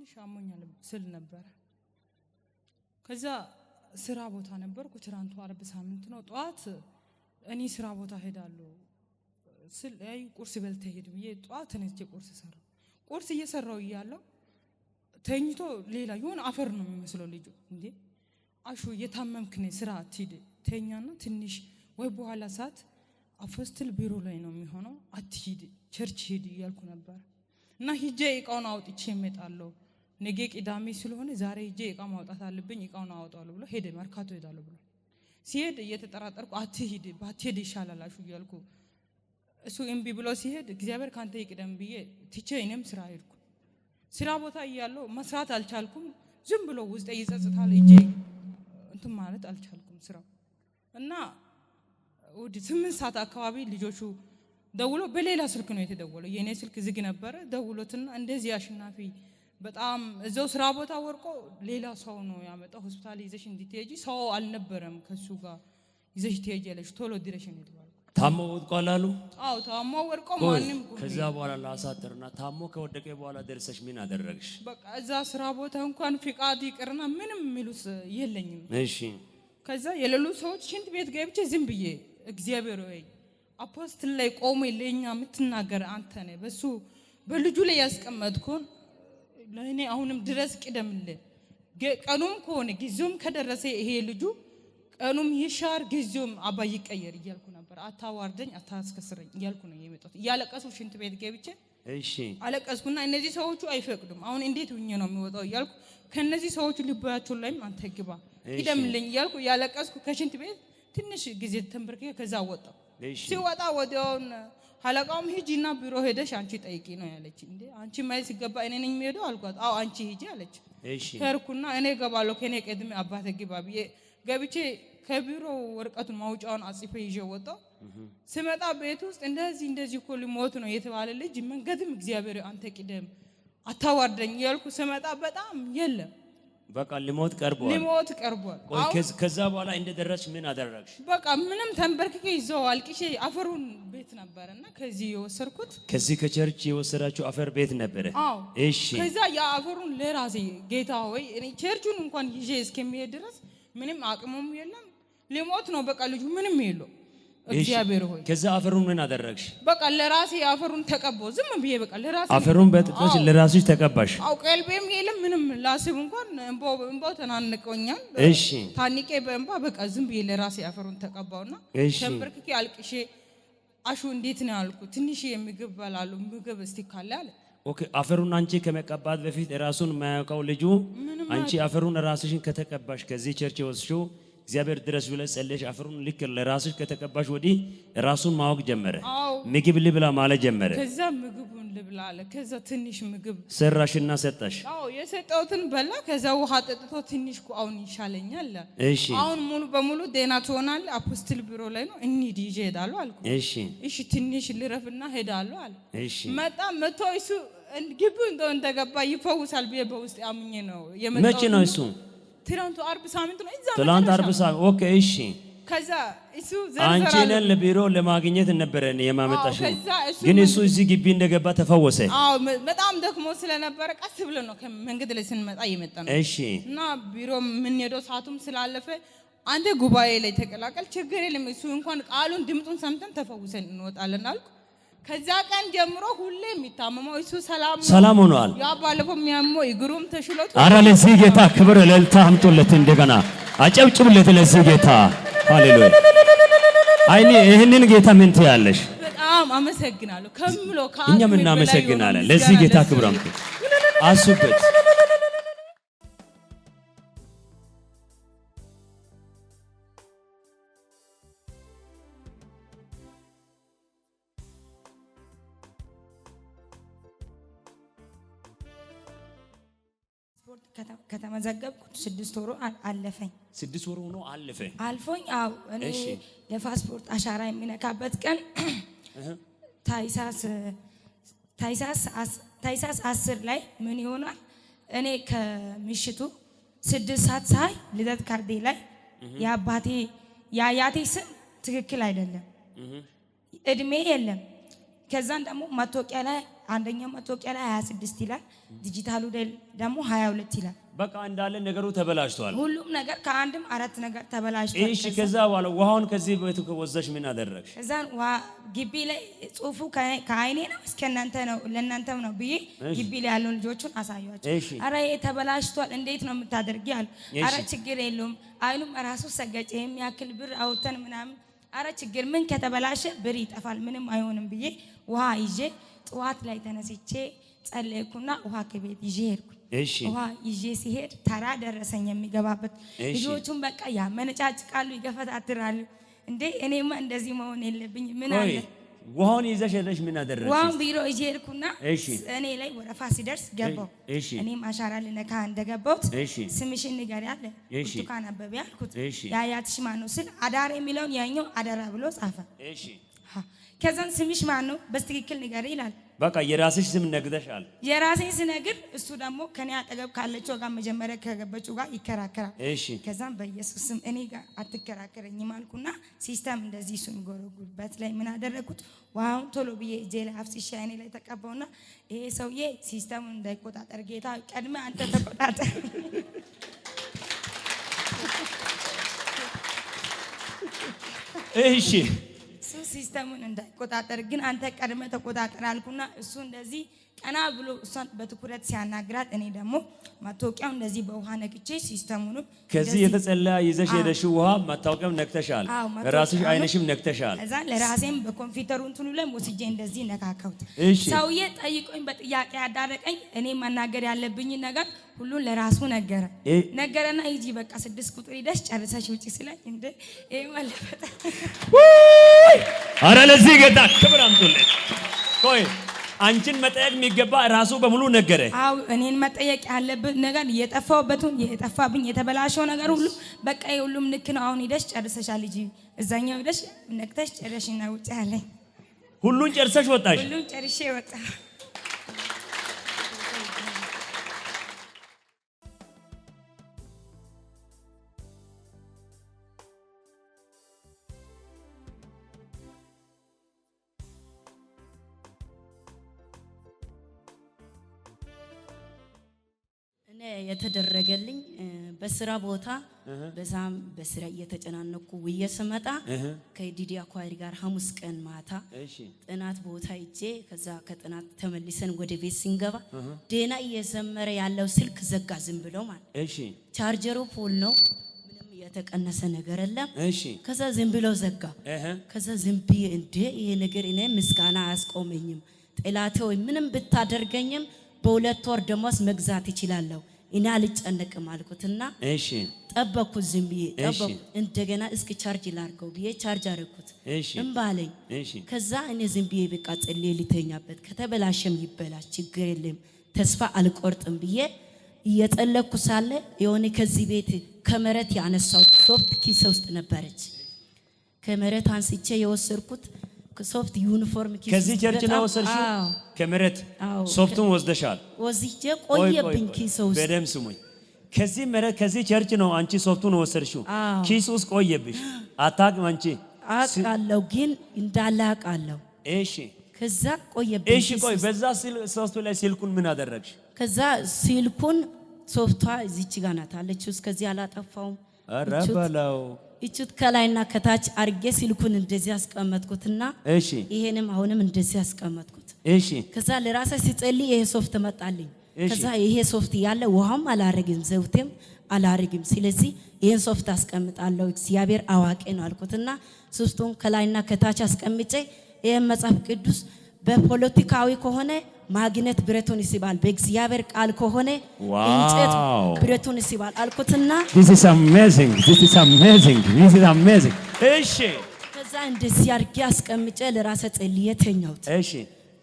ትንሽ አሞኛል ስል ነበር። ከዛ ስራ ቦታ ነበርኩ። ትናንቱ አርብ ሳምንት ነው። ጧት እኔ ስራ ቦታ ሄዳለሁ ስል አይ ቁርስ በልተህ ሄድ ብዬ ጧት ተነስቼ ቁርስ ሰራው። ቁርስ እየሰራው እያለሁ ተኝቶ ሌላ የሆነ አፈር ነው የሚመስለው ልጁ። እንዴ አሹ የታመምክ ነህ ስራ አትሂድ ተኛና ትንሽ ወይ በኋላ ሰዓት አፖስትል ቢሮ ላይ ነው የሚሆነው አትሂድ ቸርች ሄድ እያልኩ ነበር። እና ሂጄ እቃውን አውጥቼ እመጣለሁ ነገ ቅዳሜ ስለሆነ ዛሬ ሂጄ እቃ ማውጣት አለብኝ እቃውን አወጣለሁ ብሎ ሄደ። መርካቶ ሄዳለሁ ብሎ ሲሄድ እየተጠራጠርኩ አትሂድ ባትሄድ ይሻላል አሹ እያልኩ እሱ እምቢ ብሎ ሲሄድ እግዚአብሔር ካንተ ይቅደም ብዬ ትቼ እኔም ስራ ሄድኩ። ስራ ቦታ እያለሁ መስራት አልቻልኩም። ዝም ብሎ ውስጤ ይጸጽታል እጄ እንትን ማለት አልቻልኩም ስራው። እና ወደ 8 ሰዓት አካባቢ ልጆቹ ደውሎ በሌላ ስልክ ነው የተደወለው። የኔ ስልክ ዝግ ነበር። ደውሎትና እንደዚህ አሸናፊ በጣም እዛው ስራ ቦታ ወርቆ ሌላ ሰው ነው ያመጣው ሆስፒታል ይዘሽ እንድትሄጂ ሰው አልነበረም ከሱ ጋር ይዘሽ ትሄጂያለሽ ቶሎ ድረሽ ነው የተባለው። ታሞ ወድቋል አሉ። አዎ ታሞ ወርቆ ማንንም ከዛ በኋላ ላሳጥርና ታሞ ከወደቀ በኋላ ደርሰሽ ምን አደረግሽ? በቃ እዛ ስራ ቦታ እንኳን ፍቃድ ይቅርና ምንም የሚሉት የለኝም። እሺ ከዛ የሌሉ ሰዎች ሽንት ቤት ገብቼ ዝም ብዬ እግዚአብሔር ወይ አፖስትል ላይ ቆሞ ለኛ የምትናገር አንተ ነህ በሱ በልጁ ላይ ያስቀመጥኩን ለኔ አሁንም ድረስ ቅደምልህ ቀኑም ከሆነ ጊዜውም ከደረሰ ይሄ ልጁ ቀኑም ይሻር ጊዜውም አባ ይቀየር እያልኩ ነበር። አታዋርደኝ አታስከስረኝ እያልኩ ነው የመጣሁት። እያለቀሱ ሽንት ቤት ገብቼ እሺ አለቀስኩና እነዚህ ሰዎቹ አይፈቅዱም አሁን እንዴት ሆኜ ነው የሚወጣው እያልኩ ከነዚህ ሰዎቹ ልባያቸው ላይም አንተ ግባ ቅደምልኝ እያልኩ ያለቀስኩ ከሽንት ቤት ትንሽ ጊዜ ተንበርከ ከዛ ወጣው። ሲወጣ ወዲያውን ሐለቃውም ሂጂና ቢሮ ሄደሽ አንቺ ጠይቂ ነው ያለች። እንዴ አንቺ ማይስ ገባ እኔ ነኝ የሚሄደው አልኳት። አዎ አንቺ ሂጂ አለች። እሺ ሄርኩና እኔ ገባለሁ ከኔ ቀድሜ አባቴ ግባ ብዬ ገብቼ ከቢሮ ወርቀቱን ማውጫውን አጽፌ ይዤ ወጣው። ስመጣ ቤት ውስጥ እንደዚህ እኮ ሊሞት ነው የተባለ ልጅ መንገድም እግዚአብሔር አንተ ቅደም አታዋርደኝ ያልኩ ስመጣ በጣም የለም በቃ ሊሞት ቀርቧል። ከዛ በኋላ እንደደረስሽ ምን አደረግሽ? በቃ ምንም ተንበርክኬ ይዘው አልቅሼ አፈሩን ቤት ነበርና ከዚህ የወሰድኩት ከዚህ ከቸርች የወሰዳችሁ አፈር ቤት ነበር። እሺ ከዛ የአፈሩን ለራሴ ጌታ ሆይ እኔ ቸርቹን እንኳን ይዤ እስከሚሄድ ድረስ ምንም አቅሙም የለም ሊሞት ነው በቃ ልጁ ምንም የለው እግዚአብሔር ሆይ ከዛ አፈሩን ምን አደረግሽ? በቃ ለራሴ አፈሩን ተቀባው ዝም ብዬ በቃ ለራሴ አፈሩን በጥቶች ለራስሽ ተቀባሽ። አው ቀልቤም የለም ምንም ላስብ እንኳን እንባው ተናንቀውኛል። እሺ ታኒቄ በእንባ በቃ ዝም ብዬ ለራሴ አፈሩን ተቀባውና ተንበርክኬ አልቅሼ አሹ እንዴት ነው ያልኩ ትንሽ የምግብ በላሉ ምግብ እስቲ ካለ አለ። ኦኬ አፈሩን አንቺ ከመቀባት በፊት ራሱን ማያውቀው ልጁ አንቺ አፈሩን ራስሽን ከተቀባሽ ከዚህ ቸርች ወስጆ እግዚአብሔር ድረስ ብለሽ ጸለሽ አፈሩን ልክ ለራስሽ ከተቀባሽ ወዲህ ራሱን ማወቅ ጀመረ። ምግብ ልብላ ማለት ጀመረ። ከዛ ምግቡን ልብላ አለ። ከዛ ትንሽ ምግብ ሰራሽና ሰጣሽ። አዎ የሰጠውትን በላ። ከዛ ውሃ ጠጥቶ ትንሽ አሁን ይሻለኛል። እሺ አሁን ሙሉ በሙሉ ደህና ትሆናለህ አፖስትል ቢሮ ላይ ነው እንሂድ ይዤ እሄዳለሁ አልኩ። እሺ ትንሽ ልረፍና ሄዳለሁ አለ። መጥቶ እሱ ግቢው እንደገባ ይፈውሳል ብዬ በውስጥ አምኜ ነው የመጣው። መቼ ነው እሱ? ትናንቱ አርብ ሳምንት ነው እዛ ትናንት አርብ ሳምንት። ኦኬ እሺ ከዛ እሱ አንቺን ለቢሮ ለማግኘት ነበር የማመጣሽ ግን እሱ እዚህ ግቢ እንደገባ ተፈወሰ። አዎ በጣም ደክሞ ስለነበረ ቀስ ብሎ ነው ከመንገድ ላይ ስንመጣ እየመጣ ነው። እሺ እና ቢሮ ምን ሄዶ ሰዓቱም ስላለፈ አንተ ጉባኤ ላይ ተቀላቀል ችግር የለም እሱ እንኳን ቃሉን ድምጡን ሰምተን ተፈውሰን እንወጣለን አልኩ። ከዛ ቀን ጀምሮ ሁሌ የሚታመመው እሱ ሰላም ሆኗል። ያ ባለፈው የሚያመው እግሩም ተሽሎት። አረ ለዚህ ጌታ ክብር እልልታ አምጡለት፣ እንደገና አጨብጭቡለት ለዚህ ጌታ ሃሌሉያ። አይኔ ይሄንን ጌታ ምን ትያለሽ? በጣም አመሰግናለሁ ከምሎ እኛም እናመሰግናለን። ለዚህ ጌታ ክብር አምጡ አሱበት። ከተመዘገብኩት 6 ወሩ አለፈኝ። 6 ወሩ ነው አልፎኝ። አው እኔ ለፓስፖርት አሻራ የሚነካበት ቀን ታይሳስ 10 ላይ ምን ይሆናል እኔ ከምሽቱ 6 ሰዓት ሳይ ልደት ካርዴ ላይ የአባቴ የአያቴ ስም ትክክል አይደለም፣ እድሜ የለም። ከዛን ደግሞ መታወቂያ ላይ አንደኛው መታወቂያ ላይ 26 ይላል፣ ዲጂታሉ ደግሞ 22 ይላል። በቃ እንዳለ ነገሩ ተበላሽቷል። ሁሉም ነገር ከአንድም 4 ነገር ተበላሽቷል። እሺ ከዛ በኋላ ውሃውን ከዚህ ቤት ወዘሽ ምን አደረግሽ? ከዛን ግቢ ላይ ጽሁፉ ከአይኔ ነው እስከ እናንተ ነው ለእናንተም ነው ብዬ ግቢ ላይ ያሉን ልጆቹን አሳዩአቸው። አረ ይሄ ተበላሽቷል እንዴት ነው የምታደርጊ አሉ። አረ ችግር የለውም አይኑም ራሱ ሰገጨ የሚያክል ብር አውጥተን ምናምን አረ ችግር ምን ከተበላሸ ብር ይጠፋል ምንም አይሆንም ብዬ ውሃ ይዤ ጠዋት ላይ ተነስቼ ጸለይኩና ውሃ ከቤት ይዤ ሄድኩ። ውሃ ይዤ ሲሄድ ተራ ደረሰኝ የሚገባበት። ልጆቹም በቃ ያመነጫጭቃሉ ይገፈታትራሉ። እንዴ እኔማ እንደዚህ መሆን የለብኝ ምን አለ ውሃውን ይዘሽ ሄደሽ ምን አደረግሽ? ውሃውን ቢሮ ይዤ ሄድኩና እኔ ላይ ወረፋ ሲደርስ ገባው። እኔም አሻራ ልነካ እንደገባሁት ስምሽን ንገሪ አለ። ብርቱካን አበበ አልኩት። የአያትሽ ማን ነው ስል አዳር የሚለውን ያኛው አደራ ብሎ ጻፈ። ከዛን ስምሽ ማን ነው በትክክል ንገሪ ይላል። በቃ የራስሽ ስም ነግደሻል። የራሴን ስነግር እሱ ደግሞ ከኔ አጠገብ ካለችው ጋር መጀመሪያ ከገበችው ጋር ይከራከራል። ከዛም በኢየሱስ ስም እኔ ጋር አትከራከረኝም አልኩና ሲስተም እንደዚህ እሱን ጎረጉበት ላይ ምን አደረኩት ውሃውን ቶሎ ብዬ እጄ ላይ አፍስሼ አይኔ ላይ ተቀባውና ይሄ ሰውዬ ሲስተሙን እንዳይቆጣጠር ጌታ ቀድመ አንተ ተቆጣጠር እሺ ሲስተሙን እንዳይቆጣጠር ግን አንተ ቀድመ ተቆጣጠር አልኩና እሱ እንደዚህ ቀና ብሎ እሷን በትኩረት ሲያናግራት እኔ ደግሞ መታወቂያው እንደዚህ በውሃ ነክቼ ሲስተሙን ከዚህ የተጸለያ ይዘሽ ሄደሽው ውሃ መታወቂያው ነክተሻል፣ ራስሽ አይነሽም ነክተሻል። እዛ ለራሴም በኮምፒውተሩ እንትኑ ላይ ወስጄ እንደዚህ ነካከውት። ሰውዬ ጠይቆኝ በጥያቄ ያዳረቀኝ እኔ መናገር ያለብኝ ነገር ሁሉን ለራሱ ነገረና ሂጂ በቃ 6 ቁጥር ሄደሽ ጨርሰሽ ውጪ ስለኝ እንደ ይሄ ማለፈታ አረ ለዚህ ጌታ ክብር አምጡልኝ። ቆይ አንቺን መጠየቅ የሚገባ ራሱ በሙሉ ነገረ። አው እኔን መጠየቅ ያለብኝ ነገር የጠፋብኝ የተበላሸው ነገር ሁሉ በቃ ሁሉም ልክ ነው። አሁን ሄደሽ ጨርሰሻል ልጅ እዛኛው ሄደሽ ነክተሽ ጨርሽና ውጪ አለኝ። ሁሉን ጨርሰሽ ወጣሽ? ሁሉን ጨርሼ ወጣ። የተደረገልኝ በስራ ቦታ በዛም በስራ እየተጨናነኩ ውዬ ስመጣ ከዲዲያ ኳይር ጋር ሐሙስ ቀን ማታ ጥናት ቦታ ሄጄ ከዛ ከጥናት ተመልሰን ወደ ቤት ስንገባ ዴና እየዘመረ ያለው ስልክ ዘጋ ዝም ብሎ ማለት ቻርጀሩ ፉል ነው ምንም የተቀነሰ ነገር የለም። ከዛ ዝም ብሎ ዘጋ። ከዛ ዝም ብዬ እንዴ ይሄ ነገር እኔ ምስጋና አያስቆመኝም ጠላቴ ወይ ምንም ብታደርገኝም በሁለት ወር ደሞዝ መግዛት ይችላልው እኔ አልጨነቅም አልኩትና ጠበቅኩ ዝም ብዬ ጠበቅኩ። እንደገና እስኪ ቻርጅ ላድርገው ብዬ ቻርጅ አደረኩት እምባለኝ። ከዛ እኔ ዝም ብዬ በቃ ጸልዬ ልተኛበት ከተበላሸም ይበላሽ ችግር የለም ተስፋ አልቆርጥም ብዬ እየጸለይኩ ሳለ የሆነ ከዚህ ቤት ከመሬት ያነሳው ሶፍት ኪስ ውስጥ ነበረች። ከመሬት አንስቼ የወሰድኩት ሶፍት ዩኒፎርም ኪስ ከዚህ ቸርች ነው ወሰድሽው? ከመሬት ሶፍቱን ወስደሻል? ወስጄ ቆየብኝ ኪስ ውስጥ። በደም ስሙኝ፣ ከዚህ መሬት ከዚህ ቸርች ነው አንቺ ሶፍቱን ወሰድሽው? ኪስ ውስጥ ቆየብሽ? አታውቅም አንቺ? አውቃለሁ ግን እንዳለ አውቃለሁ። እሺ ከዛ ቆየብኝ። እሺ ቆይ በዛ ሶፍቱ ላይ ስልኩን ምን አደረግሽ? ከዛ ስልኩን ሶፍቷ እዚች ጋር ናት አለችው። እስከዚህ አላጠፋውም። ኧረ በለው እቹት ከላይና ከታች አርጌ ስልኩን እንደዚህ አስቀመጥኩትና ይሄንም አሁንም እንደዚህ አስቀመጥኩት። ከዛ ለራሴ ሲጸልይ ይሄ ሶፍት መጣልኝ። ከዛ ይሄ ሶፍት ያለ ውሃም አላረግም ዘውቴም አላረግም፣ ስለዚህ ይሄን ሶፍት አስቀምጣለሁ እግዚአብሔር አዋቂ ነው አልኩትና ሶስቱን ከላይና ከታች አስቀምጬ ይሄን መጽሐፍ ቅዱስ በፖለቲካዊ ከሆነ ማግኔት ብረቱን ይስባል፣ በእግዚአብሔር ቃል ከሆነ እንጨት ብረቱን ይስባል አልኩትና this is amazing this is amazing this is amazing። እሺ ከዛ እንደዚህ አድርጌ አስቀምጬ ለራሴ ጸልዬ ተኛሁት። እሺ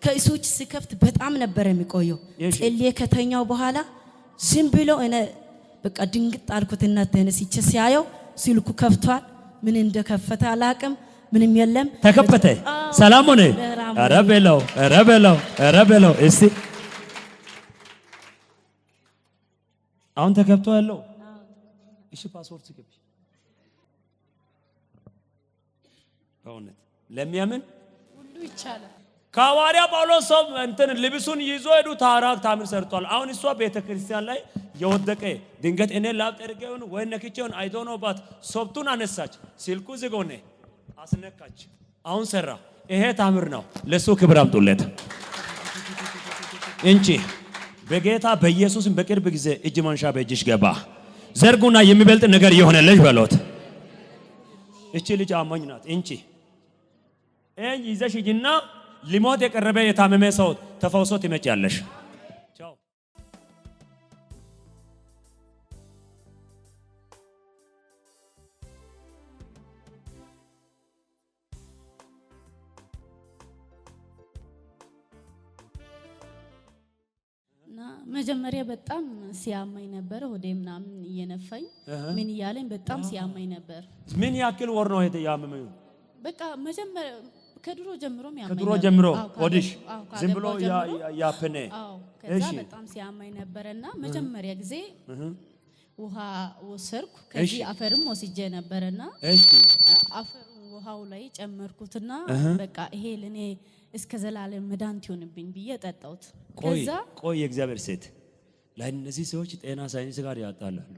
ከእሱች ሲከፍት በጣም ነበር የሚቆየው። ጸልዬ ከተኛው በኋላ ዝም ብሎ እኔ በቃ ድንግጥ አልኩትና ተነስቼ ሲያየው ስልኩ ከፍቷል። ምን እንደከፈተ አላቅም፣ ምንም የለም። ተከፈተ። ሰላም ሆነ። ኧረ በለው ኧረ በለው ኧረ በለው። እስቲ አሁን ተከፍቶ ያለው እሺ ፓስወርድ ስገቢ በእውነት ለሚያምን ሁሉ ይቻላል። ከሐዋርያ ጳውሎስ ሰው እንትን ልብሱን ይዞ ሄዱ ታምር ሰርቷል። አሁን እሷ ቤተክርስቲያን ላይ የወደቀ ድንገት እኔ ላብጠርገውን ወይ ነክቼውን አይ ዶንት ኖ ባት ሶብቱን አነሳች። ስልኩ ዝግ ሆነ፣ አስነካች። አሁን ሰራ። ይሄ ታምር ነው። ለሱ ክብር አምጡለት እንጂ በጌታ በኢየሱስም በቅርብ ጊዜ እጅ መንሻ በእጅሽ ገባ። ዘርጉና የሚበልጥ ነገር ይሆነልሽ በሎት። እቺ ልጅ አማኝ ናት እንጂ ይዘሽ ሂጂና ሊሞት የቀረበ የታመመ ሰው ተፈውሶ ትመጪያለሽ። ቻው። መጀመሪያ በጣም ሲያማኝ ነበር። ወደ ምናምን እየነፋኝ ምን እያለኝ በጣም ሲያማኝ ነበር። ምን ያክል ወር ነው ያመመው? በቃ መጀመሪያ ከድሮ ጀምሮም ያማኝ ከድሮ ጀምሮ ወዲሽ ዝም ብሎ ያፈነ። ከዛ በጣም ሲያማኝ ነበርና መጀመሪያ ጊዜ ውሃ ወሰርኩ። ከዚህ አፈርም ወስጄ ነበርና አፈሩ ውሃው ላይ ጨመርኩትና በቃ ይሄ ለኔ እስከ ዘላለም መድኃኒት ይሆንብኝ ብዬ ጠጣሁት። ከዛ ቆይ የእግዚአብሔር ሴት ለእነዚህ ሰዎች ጤና ሳይንስ ጋር ያጣላሉ።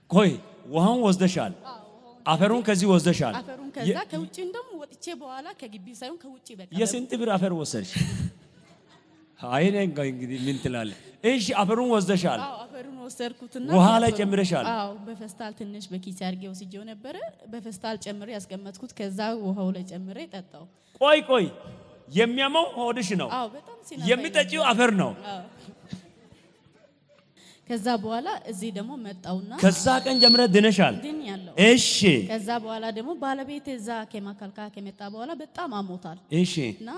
ቆይ ውሃውን ወስደሻል፣ አፈሩን ከዚህ ወስደሻል። አፈሩን ከዛ ከውጪ እንደም ወጥቼ በኋላ ከግቢ ሳይሆን ከውጪ በቃ የስንት ብር አፈር ወሰድሽ? አይኔ እንግዲህ ምን ትላለህ? እሺ አፈሩን ወስደሻል። አዎ አፈሩን ወሰድኩትና ውሃ ላይ ጨምረሻል። አዎ በፌስታል ትንሽ በኪስ አድርጌ ወስጄው ነበር። በፌስታል ጨምሬ ያስቀመጥኩት። ከዛ ውሃው ላይ ጨምሬ ጠጣው። ቆይ የሚያመው ሆድሽ ነው። አዎ በጣም ሲናፈኝ የሚጠጪው አፈር ነው። አዎ ከዛ በኋላ እዚህ ደግሞ መጣውና ከዛ ቀን ጀምረ ድነሻል። ድኛለሁ። እሺ ከዛ በኋላ ደግሞ ባለቤቴ እዛ ከማካልካ ከመጣ በኋላ በጣም አሞታል። እሺ እና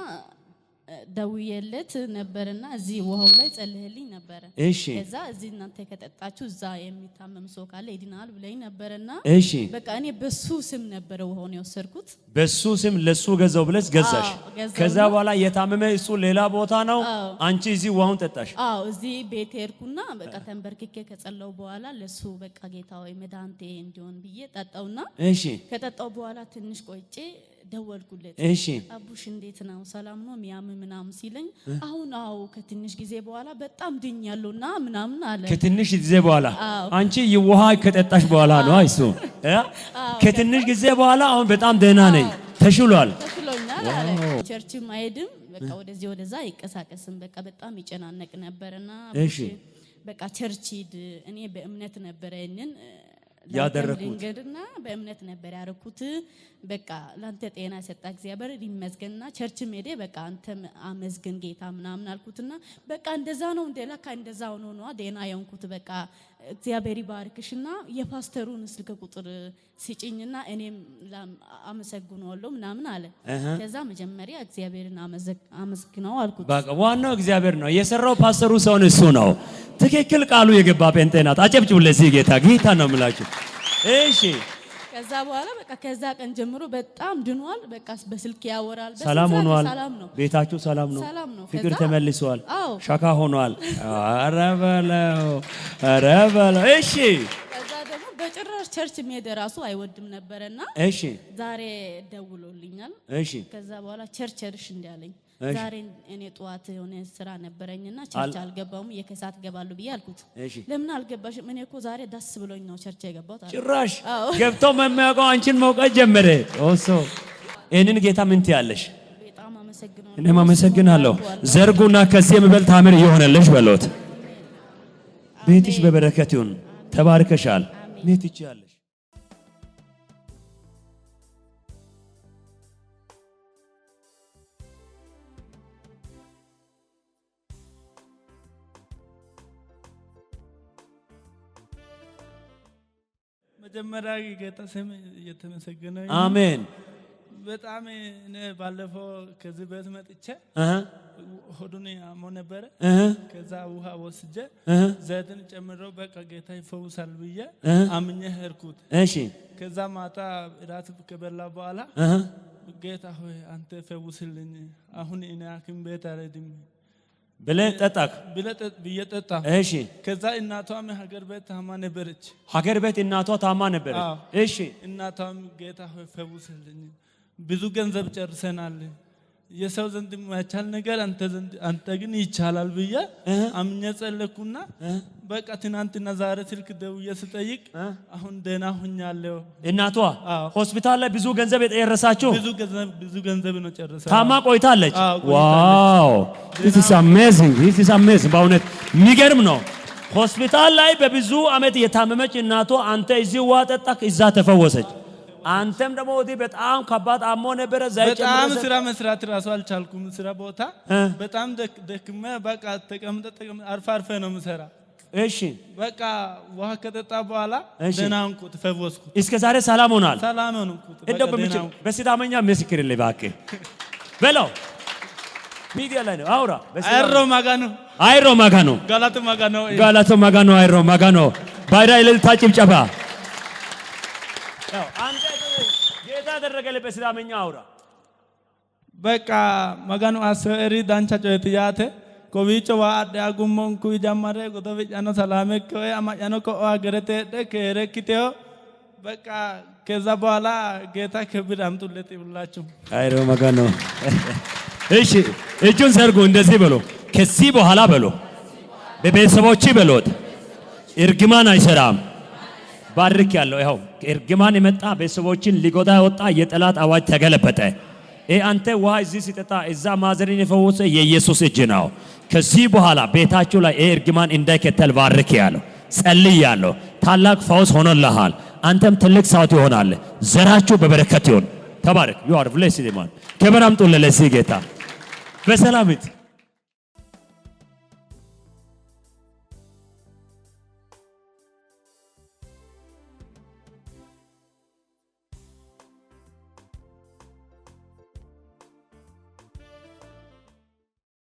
ደውዬለት ነበርና እዚህ ውሃው ላይ ጸልይልኝ ነበር። እሺ ከዛ እዚህ እናንተ ከጠጣችሁ እዛ የሚታመም ሰው ካለ ይድናል ብለኝ ነበርና እሺ በቃ እኔ በሱ ስም ነበር ውሃውን የወሰድኩት። በሱ ስም ለሱ ገዛው ብለሽ ገዛሽ። ከዛ በኋላ የታመመ እሱ ሌላ ቦታ ነው፣ አንቺ እዚህ ውሃውን ጠጣሽ። አዎ እዚህ ቤት ሄድኩና በቃ ተንበርክኬ ከጸለው በኋላ ለሱ በቃ ጌታ ወይ መድኃኒቴ እንዲሆን ብዬ ጠጣውና እሺ ከጠጣው በኋላ ትንሽ ቆይቼ ደወልኩለት። እሺ አቡሽ እንዴት ነው ሰላም ነው ሚያም ምናምን ሲለኝ አሁን አዎ ከትንሽ ጊዜ በኋላ በጣም ድኛለሁና ምናምን አለ። ከትንሽ ጊዜ በኋላ አንቺ ውሃ ከጠጣሽ በኋላ ነው አይሱ ከትንሽ ጊዜ በኋላ አሁን በጣም ደህና ነኝ ተሽሏል አለ። ቸርች ማይድም በቃ ወደዚህ ወደዛ ይቀሳቀስም በቃ በጣም ይጨናነቅ ነበርና በቃ ቸርች ሂድ። እኔ በእምነት ነበር እነን ያደረኩት በእምነት ነበር ያረኩት። በቃ ላንተ ጤና ሰጣ እግዚአብሔር ይመስገንና ቸርች ሜዴ በቃ አንተ አመስግን ጌታ ምናምን አልኩትና በቃ እንደዛ ነው እንደላካ እንደዛ ሆኖ ነው ዴና ያንኩት። በቃ እግዚአብሔር ይባርክሽና የፓስተሩን ስልክ ቁጥር ሲጭኝና እኔም አመሰግናለሁ ምናምን አለ። ከዛ መጀመሪያ እግዚአብሔርን አመስግናው አልኩት። በቃ ዋናው እግዚአብሔር ነው የሰራው፣ ፓስተሩ ሰውን እሱ ነው። ትክክል ቃሉ የገባ ጴንጤናት አጨብጭቡ ለዚህ ጌታ ነው የምላችሁ። እሺ ከዛ በኋላ በቃ ከዛ ቀን ጀምሮ በጣም ድኗል። በቃ በስልክ ያወራል። ሰላም ሆኗል። ሰላም ነው። ቤታችሁ ሰላም ነው። ሰላም ነው። ፍቅር ተመልሷል። ሻካ ሆኗል። ኧረ በለው እሺ ከዛ ደግሞ በጭራሽ ቸርች መሄድ ራሱ አይወድም ነበርና እሺ ዛሬ ደውሎልኛል። እሺ ከዛ በኋላ ቸርች እርሽ እንዲያለኝ ዛሬ እኔ ጧት የሆነ ስራ ነበረኝና ቸርች አልገባሁም የከሳት ገባሉ ብዬ አልኩት። ለምን አልገባሽም? እኔ እኮ ዛሬ ደስ ብሎኝ ነው ቸርች የገባሁት አለ። ጭራሽ ገብተው መማያውቀው አንቺን መውቀት ጀመረ። ኦሶ ይሄንን ጌታ ምን ትያለሽ? በጣም አመሰግናለሁ። እኔም አመሰግናለሁ። ዘርጉና ከዚህ የሚበልጥ ታምር ይሆነልሽ በሎት። ቤትሽ በበረከት ይሁን። ተባርከሻል። ኔት ይችላልሽ። መጀመሪያ ጌታ ስም እየተመሰገነ አሜን። በጣም እኔ ባለፈው ከዚህ ቤት መጥቼ ሆዱን አሞ ነበረ። ከዛ ውሃ ወስጄ ዘይትን ጨምሮ በቃ ጌታ ይፈውሳል ብዬ አምኜ ሄድኩት። እሺ ከዛ ማታ እራት ከበላ በኋላ ጌታ ሆይ አንተ ፈውስልኝ፣ አሁን እኔ ሐኪም ቤት አልሄድም ብለህ ጠጣክ? ብዬ ጠጣ። እሺ ከዛ እናቷም ሀገር ቤት ታማ ነበረች። ሀገር ቤት እናቷ ታማ ነበረች። እሺ እናቷም ጌታ ሆይ ፈውስልኝ፣ ብዙ ገንዘብ ጨርሰናል። የሰው ዘንድ የማይቻል ነገር አንተ ግን ይቻላል ብዬ አምኜ ጸለይኩና በቃ ትናንትና ዛሬ ስልክ ደውዬ ስጠይቅ አሁን ደህና ሆኛለሁ። እናቷ ሆስፒታል ላይ ብዙ ገንዘብ የጨረሳችሁ? ብዙ ገንዘብ ነው ጨረሰው። ታማ ቆይታለች። ዋው this is amazing በእውነት የሚገርም ነው። ሆስፒታል ላይ በብዙ አመት የታመመች እናቷ አንተ እዚህ ውሃ ጠጣክ፣ እዛ ተፈወሰች። አንተም ደግሞ ወዲህ በጣም ከባድ አሞ ነበረ። በጣም ስራ መስራት ራሱ አልቻልኩም። ስራ ቦታ በጣም ደክመ በቃ ተቀምጠ አርፈ ነው ምሰራ። እሺ በቃ ውሃ ከጠጣ በኋላ ደህና ሆንኩ፣ ተፈወስኩ። እስከ ዛሬ ሰላም ሆናል። ሰላም ሆንኩ። እንደው በሲዳመኛ ምስክር ልባክህ በለው። ሚዲያ ላይ ነው አውራ። አይሮ ማጋኖ ጋላቶ ማጋኖ አይሮ ማጋኖ ባይራ እልልታ ጭብጨባ። አንተ ጌታ ያደረገልህ በሲዳመኛ አውራ። በቃ ማጋኖ አሰሪ ዳንቻ ጮይትያተ ኮቪቾ ዋደ አጉሞን ኩ ጀማረ ጎቶብጫኖ ሰላም ከወ አማጫኖ ኮ አገረተ ከረክቴው በቃ ከዛ በኋላ ጌታ ክብር አምጡለት ይብላችሁ። አይሮ ማጋኖ እሺ እጁን ዘርጉ። እንደዚህ በሎ፣ ከዚህ በኋላ በሎ፣ በቤተሰቦች በሎት እርግማን አይሰራም። ባርክ ያለው ይኸው እርግማን የመጣ ቤተሰቦችን ሊጎዳ ወጣ። የጠላት አዋጅ ተገለበጠ። አንተ ውሃ እዚህ ሲጠጣ እዛ ማዘርን የፈወሰ የኢየሱስ እጅ ነው። ከዚህ በኋላ ቤታችሁ ላይ እርግማን እንዳይከተል ባርክ ያለው ጸልይ ያለው ታላቅ ፈውስ ሆኖልሃል። አንተም ትልቅ ሰው ትሆናለህ። ዘራችሁ በበረከት ይሁን። ተባረክ። you are blessed man። ክብር አምጡለት ለዚህ ጌታ። በሰላም